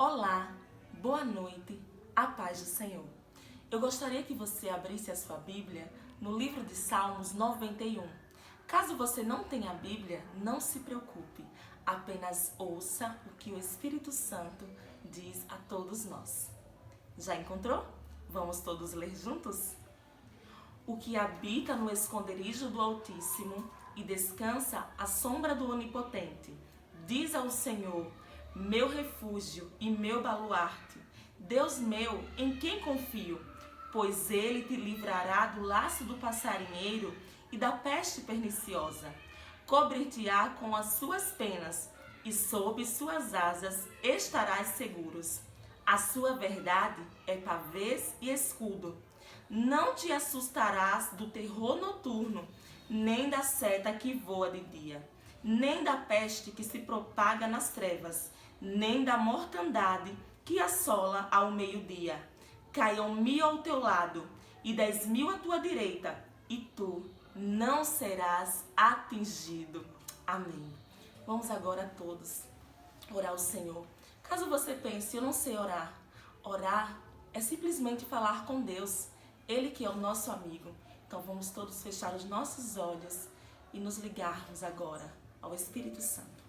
Olá, boa noite, a paz do Senhor. Eu gostaria que você abrisse a sua Bíblia no livro de Salmos 91. Caso você não tenha a Bíblia, não se preocupe, apenas ouça o que o Espírito Santo diz a todos nós. Já encontrou? Vamos todos ler juntos? O que habita no esconderijo do Altíssimo e descansa à sombra do Onipotente, diz ao Senhor: meu refúgio e meu baluarte, Deus meu, em quem confio? Pois ele te livrará do laço do passarinheiro e da peste perniciosa. Cobrir-te-á com as suas penas, e sob suas asas estarás seguros. A sua verdade é pavês e escudo. Não te assustarás do terror noturno, nem da seta que voa de dia, nem da peste que se propaga nas trevas, nem da mortandade que assola ao meio-dia. Caiam 1000 ao teu lado e 10.000 à tua direita, e tu não serás atingido. Amém. Vamos agora todos orar ao Senhor. Caso você pense, eu não sei orar. Orar é simplesmente falar com Deus. Ele que é o nosso amigo. Então vamos todos fechar os nossos olhos e nos ligarmos agora ao Espírito Santo.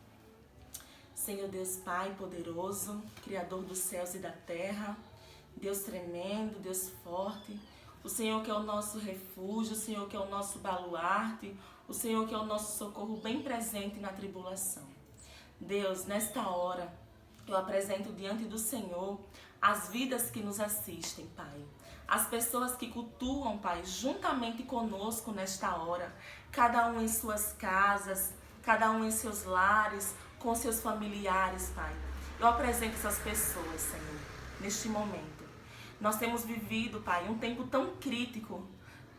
Senhor Deus Pai poderoso, Criador dos céus e da terra, Deus tremendo, Deus forte, o Senhor que é o nosso refúgio, o Senhor que é o nosso baluarte, o Senhor que é o nosso socorro bem presente na tribulação. Deus, nesta hora, eu apresento diante do Senhor as vidas que nos assistem, Pai. As pessoas que cultuam, Pai, juntamente conosco nesta hora, cada um em suas casas, cada um em seus lares, com seus familiares, Pai. Eu apresento essas pessoas, Senhor, neste momento. Nós temos vivido, Pai, um tempo tão crítico,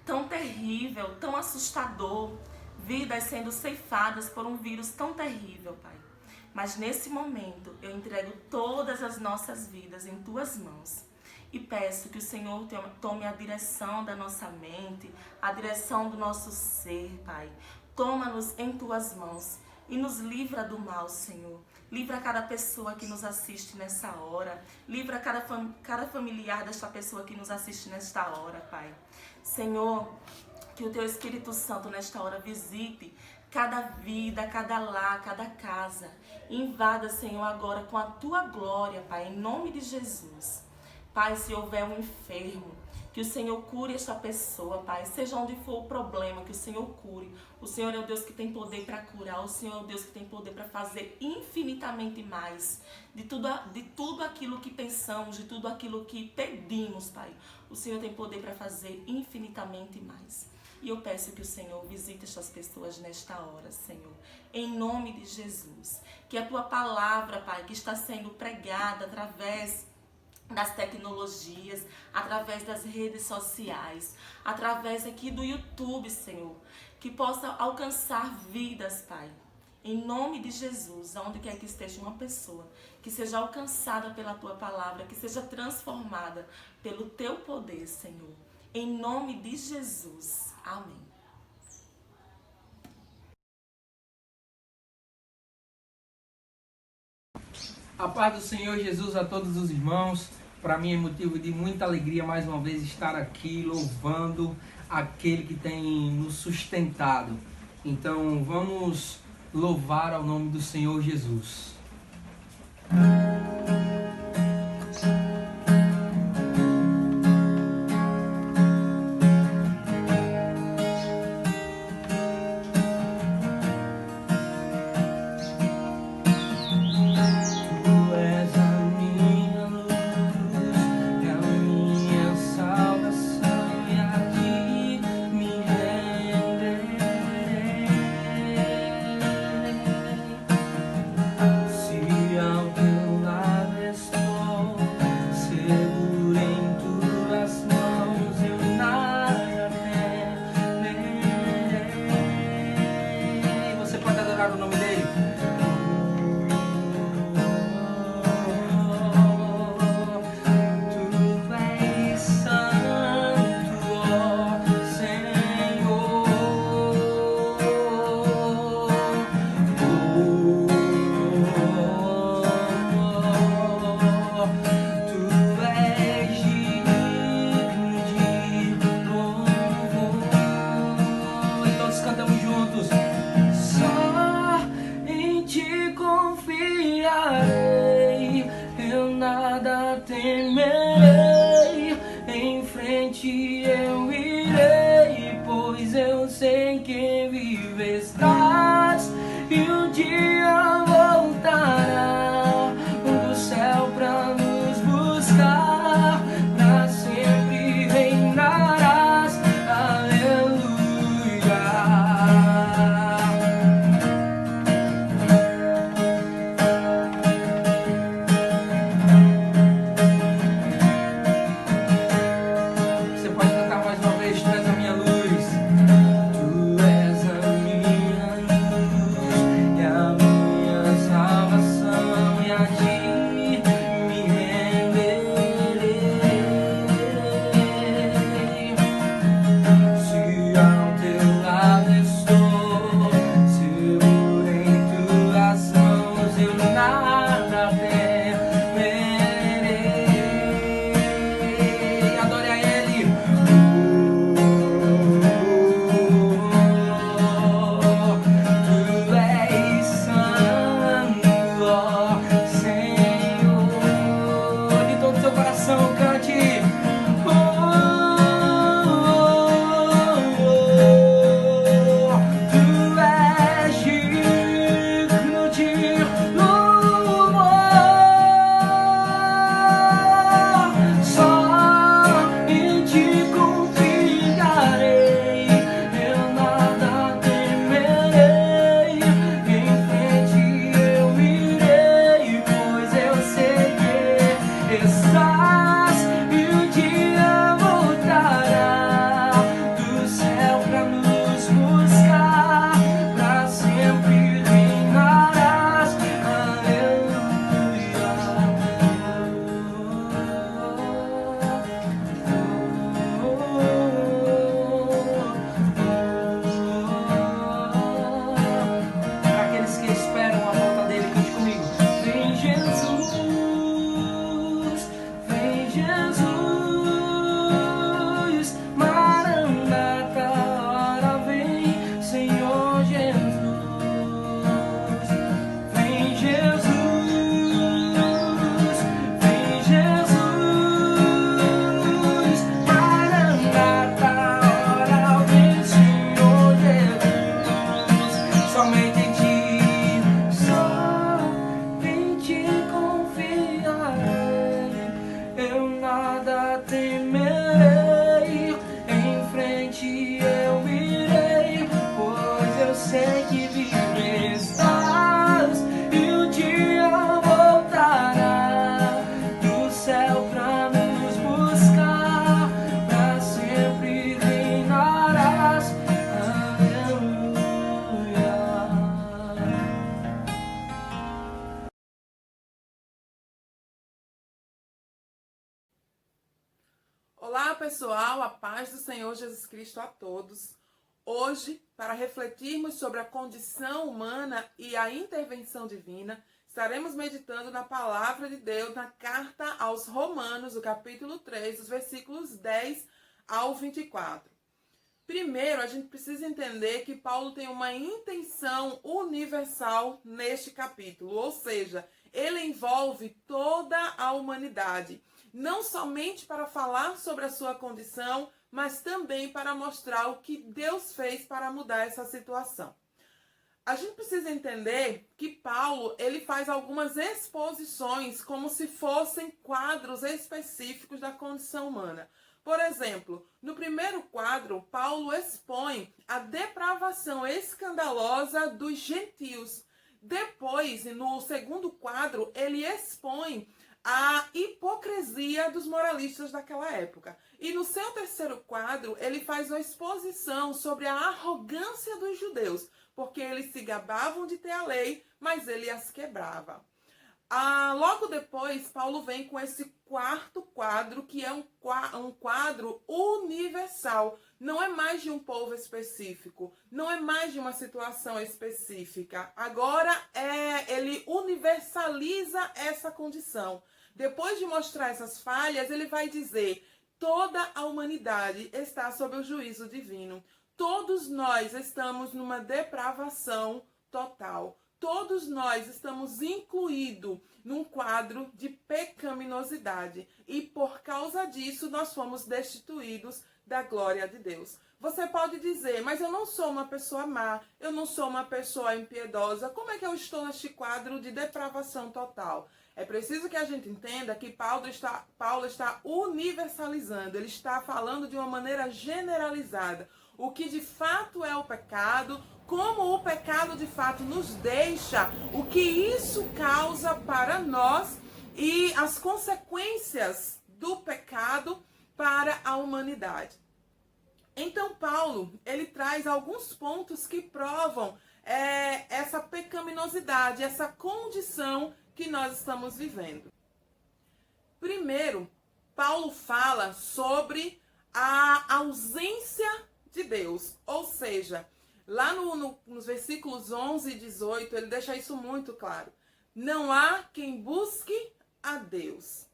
tão terrível, tão assustador, vidas sendo ceifadas por um vírus tão terrível, Pai. Mas nesse momento eu entrego todas as nossas vidas em Tuas mãos e peço que o Senhor tome a direção da nossa mente, a direção do nosso ser, Pai. Toma-nos em Tuas mãos e nos livra do mal, Senhor. Livra cada pessoa que nos assiste nessa hora. Livra cada familiar desta pessoa que nos assiste nesta hora, Pai. Senhor, que o Teu Espírito Santo nesta hora visite cada vida, cada lar, cada casa. Invada, Senhor, agora com a Tua glória, Pai, em nome de Jesus. Pai, se houver um enfermo, que o Senhor cure esta pessoa, Pai. Seja onde for o problema, que o Senhor cure. O Senhor é o Deus que tem poder para curar. O Senhor é o Deus que tem poder para fazer infinitamente mais de tudo aquilo que pensamos, de tudo aquilo que pedimos, Pai. O Senhor tem poder para fazer infinitamente mais. E eu peço que o Senhor visite estas pessoas nesta hora, Senhor. Em nome de Jesus. Que a Tua palavra, Pai, que está sendo pregada através das tecnologias, através das redes sociais, através aqui do YouTube, Senhor, que possa alcançar vidas, Pai. Em nome de Jesus, aonde quer que esteja uma pessoa, que seja alcançada pela Tua palavra, que seja transformada pelo Teu poder, Senhor. Em nome de Jesus. Amém. A paz do Senhor Jesus a todos os irmãos. Para mim é motivo de muita alegria mais uma vez estar aqui louvando aquele que tem nos sustentado. Então vamos louvar ao nome do Senhor Jesus. sei que viver estás e um dia voltará do céu pra nos buscar, pra sempre reinarás. Aleluia. Olá pessoal, a paz do Senhor Jesus Cristo a todos. Hoje, para refletirmos sobre a condição humana e a intervenção divina, estaremos meditando na palavra de Deus na carta aos Romanos, o capítulo 3, os versículos 10 ao 24. Primeiro, a gente precisa entender que Paulo tem uma intenção universal neste capítulo, ou seja, ele envolve toda a humanidade, não somente para falar sobre a sua condição, mas também para mostrar o que Deus fez para mudar essa situação. A gente precisa entender que Paulo, ele faz algumas exposições como se fossem quadros específicos da condição humana. Por exemplo, no primeiro quadro, Paulo expõe a depravação escandalosa dos gentios. Depois, no segundo quadro, ele expõe a hipocrisia dos moralistas daquela época. E no seu terceiro quadro, ele faz uma exposição sobre a arrogância dos judeus, porque eles se gabavam de ter a lei, mas ele as quebrava. Logo depois, Paulo vem com esse quarto quadro, que é um quadro universal. Não é mais de um povo específico, não é mais de uma situação específica. Agora, ele universaliza essa condição. Depois de mostrar essas falhas, ele vai dizer: toda a humanidade está sob o juízo divino. Todos nós estamos numa depravação total. Todos nós estamos incluídos num quadro de pecaminosidade. E por causa disso, nós fomos destituídos da glória de Deus. Você pode dizer: mas eu não sou uma pessoa má, eu não sou uma pessoa impiedosa. Como é que eu estou neste quadro de depravação total? É preciso que a gente entenda que Paulo está universalizando, ele está falando de uma maneira generalizada o que de fato é o pecado, como o pecado de fato nos deixa, o que isso causa para nós e as consequências do pecado para a humanidade. Então Paulo, ele traz alguns pontos que provam essa pecaminosidade, essa condição que nós estamos vivendo. Primeiro, Paulo fala sobre a ausência de Deus, ou seja, lá nos versículos 11 e 18, ele deixa isso muito claro. Não há quem busque a Deus.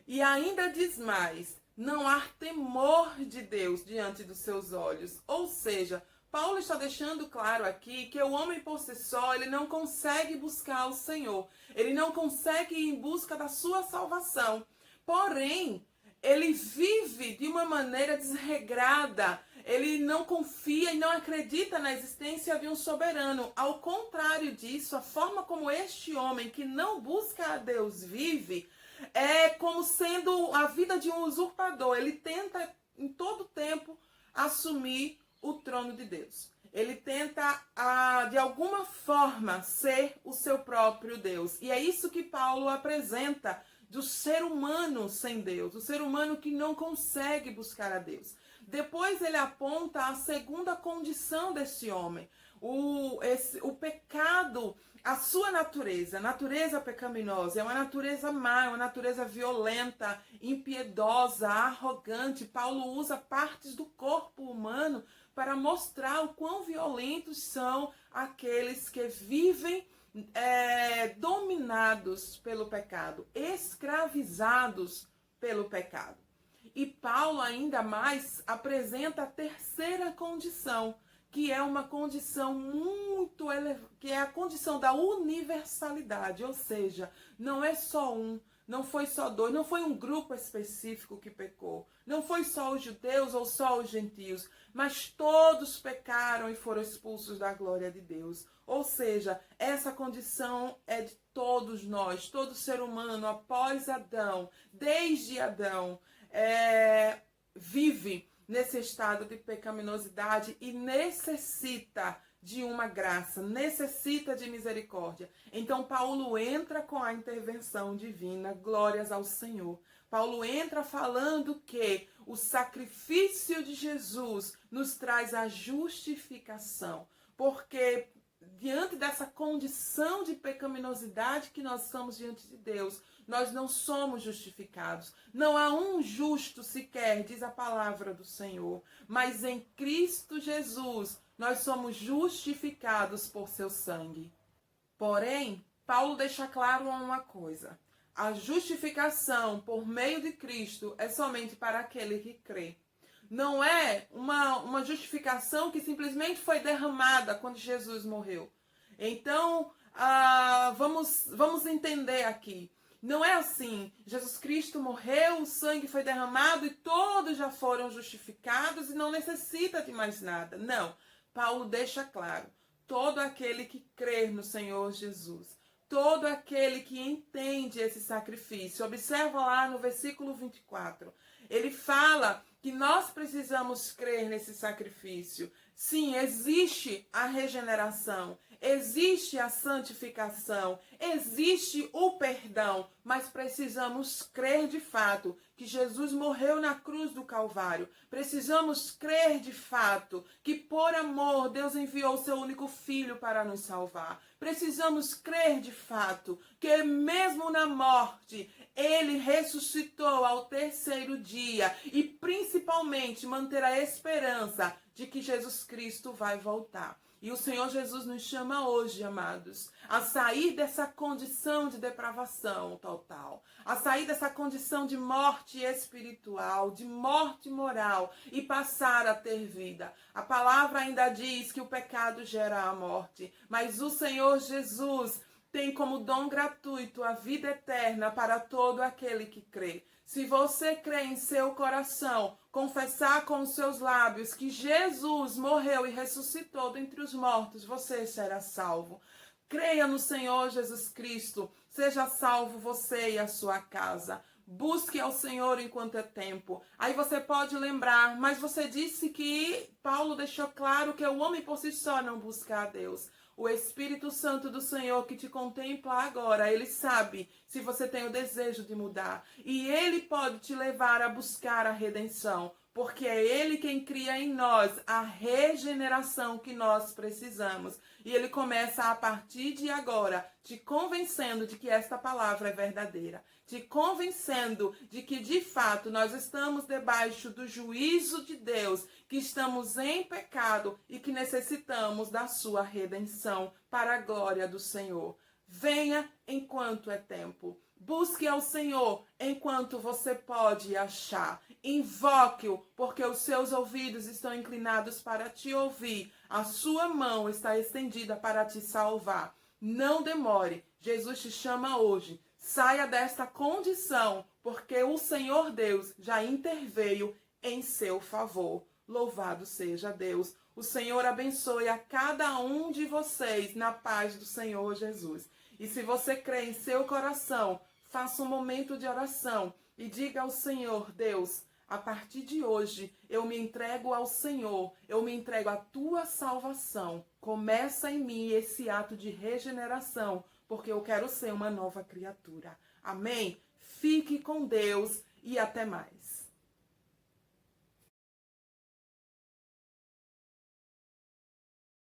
E ainda diz mais: não há temor de Deus diante dos seus olhos. Ou seja, Paulo está deixando claro aqui que o homem por si só, ele não consegue buscar o Senhor. Ele não consegue ir em busca da sua salvação. Porém, ele vive de uma maneira desregrada. Ele não confia e não acredita na existência de um soberano. Ao contrário disso, a forma como este homem que não busca a Deus vive é como sendo a vida de um usurpador. Ele tenta em todo tempo assumir o trono de Deus. Ele tenta, de alguma forma, ser o seu próprio Deus. E é isso que Paulo apresenta do ser humano sem Deus, do ser humano que não consegue buscar a Deus. Depois ele aponta a segunda condição desse homem, o pecado, a sua natureza pecaminosa, é uma natureza má, é uma natureza violenta, impiedosa, arrogante. Paulo usa partes do corpo humano para mostrar o quão violentos são aqueles que vivem dominados pelo pecado, escravizados pelo pecado. E Paulo ainda mais apresenta a terceira condição, que é uma condição muito elevada, que é a condição da universalidade, ou seja, não é só um, não foi só dois, não foi um grupo específico que pecou, não foi só os judeus ou só os gentios, mas todos pecaram e foram expulsos da glória de Deus. Ou seja, essa condição é de todos nós, todo ser humano após Adão, desde Adão, vive nesse estado de pecaminosidade e necessita de uma graça, necessita de misericórdia. Então Paulo entra com a intervenção divina, glórias ao Senhor. Paulo entra falando que o sacrifício de Jesus nos traz a justificação, porque diante dessa condição de pecaminosidade que nós estamos diante de Deus, nós não somos justificados. Não há um justo sequer, diz a palavra do Senhor. Mas em Cristo Jesus, nós somos justificados por seu sangue. Porém, Paulo deixa claro uma coisa. A justificação por meio de Cristo é somente para aquele que crê. Não é uma justificação que simplesmente foi derramada quando Jesus morreu. Então, vamos entender aqui. Não é assim. Jesus Cristo morreu, o sangue foi derramado e todos já foram justificados e não necessita de mais nada. Não. Paulo deixa claro. Todo aquele que crer no Senhor Jesus, todo aquele que entende esse sacrifício. Observa lá no versículo 24. Ele fala que nós precisamos crer nesse sacrifício. Sim, existe a regeneração, existe a santificação, existe o perdão, mas precisamos crer de fato que Jesus morreu na cruz do Calvário. Precisamos crer de fato que por amor Deus enviou o seu único filho para nos salvar. Precisamos crer de fato que mesmo na morte ele ressuscitou ao terceiro dia e principalmente manter a esperança de que Jesus Cristo vai voltar. E o Senhor Jesus nos chama hoje, amados, a sair dessa condição de depravação total, a sair dessa condição de morte espiritual, de morte moral e passar a ter vida. A palavra ainda diz que o pecado gera a morte, mas o Senhor Jesus tem como dom gratuito a vida eterna para todo aquele que crê. Se você crê em seu coração, confessar com os seus lábios que Jesus morreu e ressuscitou dentre os mortos, você será salvo. Creia no Senhor Jesus Cristo, seja salvo você e a sua casa. Busque ao Senhor enquanto é tempo. Aí você pode lembrar, mas você disse que Paulo deixou claro que o homem por si só não busca a Deus. O Espírito Santo do Senhor que te contempla agora, ele sabe se você tem o desejo de mudar. E ele pode te levar a buscar a redenção, porque é ele quem cria em nós a regeneração que nós precisamos. E ele começa a partir de agora te convencendo de que esta palavra é verdadeira, te convencendo de que de fato nós estamos debaixo do juízo de Deus, que estamos em pecado e que necessitamos da sua redenção para a glória do Senhor. Venha enquanto é tempo. Busque ao Senhor enquanto você pode achar. Invoque-o, porque os seus ouvidos estão inclinados para te ouvir. A sua mão está estendida para te salvar. Não demore. Jesus te chama hoje. Saia desta condição, porque o Senhor Deus já interveio em seu favor. Louvado seja Deus. O Senhor abençoe a cada um de vocês na paz do Senhor Jesus. E se você crê em seu coração, faça um momento de oração e diga ao Senhor: Deus, a partir de hoje eu me entrego ao Senhor, eu me entrego à tua salvação. Começa em mim esse ato de regeneração, porque eu quero ser uma nova criatura. Amém? Fique com Deus e até mais.